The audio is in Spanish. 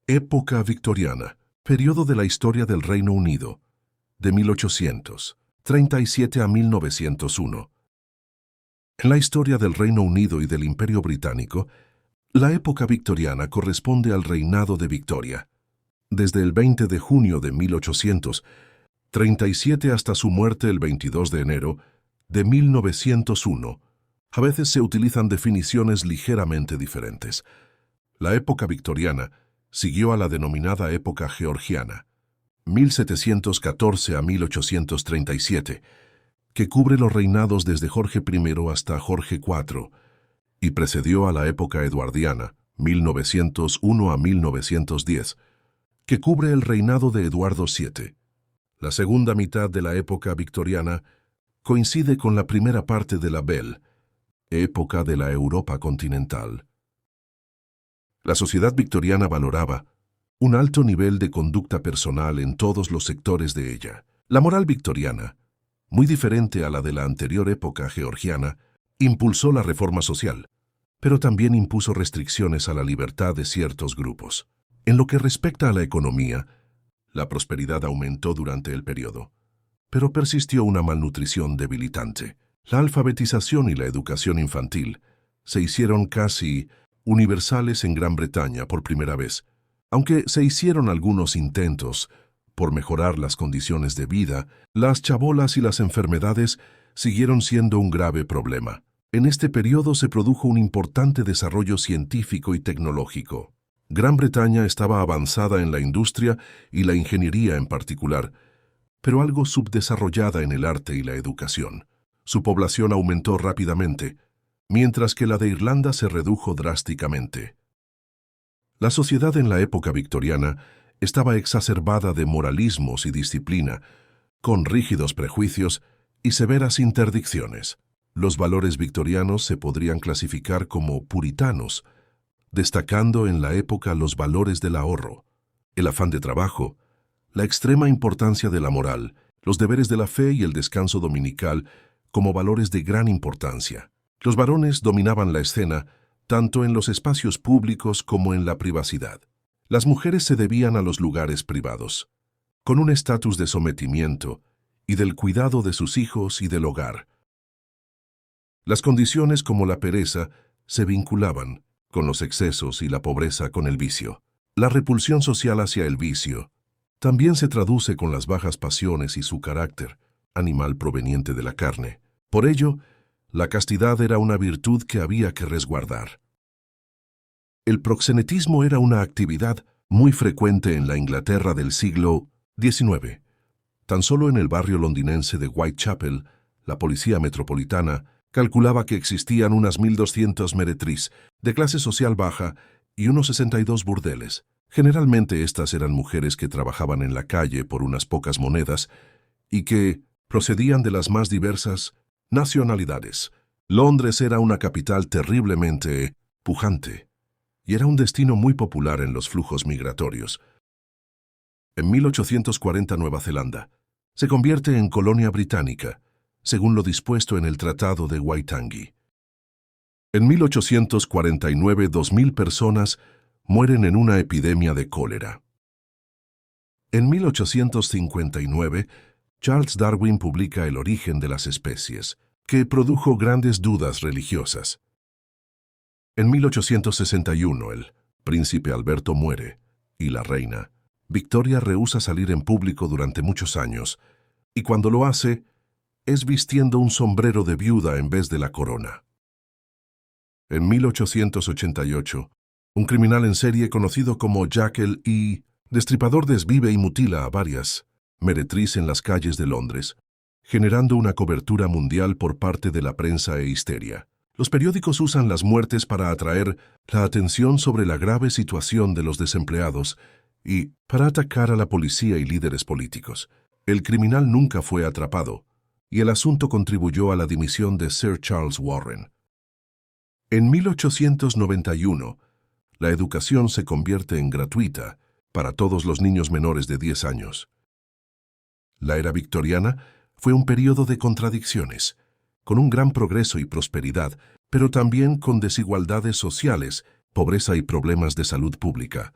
Época victoriana, periodo de la historia del Reino Unido, de 1837 a 1901. En la historia del Reino Unido y del Imperio Británico, la época victoriana corresponde al reinado de Victoria. Desde el 20 de junio de 1837 hasta su muerte el 22 de enero de 1901, a veces se utilizan definiciones ligeramente diferentes. La época victoriana siguió a la denominada época georgiana, 1714 a 1837, que cubre los reinados desde Jorge I hasta Jorge IV, y precedió a la época eduardiana, 1901 a 1910, que cubre el reinado de Eduardo VII. La segunda mitad de la época victoriana coincide con la primera parte de la Belle, época de la Europa continental. La sociedad victoriana valoraba un alto nivel de conducta personal en todos los sectores de ella. La moral victoriana, muy diferente a la de la anterior época georgiana, impulsó la reforma social, pero también impuso restricciones a la libertad de ciertos grupos. En lo que respecta a la economía, la prosperidad aumentó durante el periodo, pero persistió una malnutrición debilitante. La alfabetización y la educación infantil se hicieron casi universales en Gran Bretaña por primera vez, aunque se hicieron algunos intentos por mejorar las condiciones de vida. Las chabolas y las enfermedades siguieron siendo un grave problema. En este periodo se produjo un importante desarrollo científico y tecnológico. Gran Bretaña estaba avanzada en la industria y la ingeniería en particular, pero algo subdesarrollada en el arte y la educación. Su población aumentó rápidamente, mientras que la de Irlanda se redujo drásticamente. La sociedad en la época victoriana estaba exacerbada de moralismos y disciplina, con rígidos prejuicios y severas interdicciones. Los valores victorianos se podrían clasificar como puritanos, destacando en la época los valores del ahorro, el afán de trabajo, la extrema importancia de la moral, los deberes de la fe y el descanso dominical como valores de gran importancia. Los varones dominaban la escena tanto en los espacios públicos como en la privacidad. Las mujeres se debían a los lugares privados, con un estatus de sometimiento y del cuidado de sus hijos y del hogar. Las condiciones como la pereza se vinculaban con los excesos y la pobreza con el vicio. La repulsión social hacia el vicio también se traduce con las bajas pasiones y su carácter, animal proveniente de la carne. Por ello, la castidad era una virtud que había que resguardar. El proxenetismo era una actividad muy frecuente en la Inglaterra del siglo XIX. Tan solo en el barrio londinense de Whitechapel, la policía metropolitana calculaba que existían unas 1.200 meretrices de clase social baja y unos 62 burdeles. Generalmente estas eran mujeres que trabajaban en la calle por unas pocas monedas y que procedían de las más diversas nacionalidades. Londres era una capital terriblemente pujante y era un destino muy popular en los flujos migratorios. En 1840 Nueva Zelanda se convierte en colonia británica, según lo dispuesto en el Tratado de Waitangi. En 1849 2.000 personas mueren en una epidemia de cólera. En 1859, Charles Darwin publica El origen de las especies, que produjo grandes dudas religiosas. En 1861, el príncipe Alberto muere, y la reina Victoria rehúsa salir en público durante muchos años, y cuando lo hace, es vistiendo un sombrero de viuda en vez de la corona. En 1888, un criminal en serie conocido como Jack el Destripador desvive y mutila a varias meretrices en las calles de Londres, generando una cobertura mundial por parte de la prensa e histeria. Los periódicos usan las muertes para atraer la atención sobre la grave situación de los desempleados y para atacar a la policía y líderes políticos. El criminal nunca fue atrapado, y el asunto contribuyó a la dimisión de Sir Charles Warren. En 1891, la educación se convierte en gratuita para todos los niños menores de 10 años. La era victoriana fue un periodo de contradicciones, con un gran progreso y prosperidad, pero también con desigualdades sociales, pobreza y problemas de salud pública.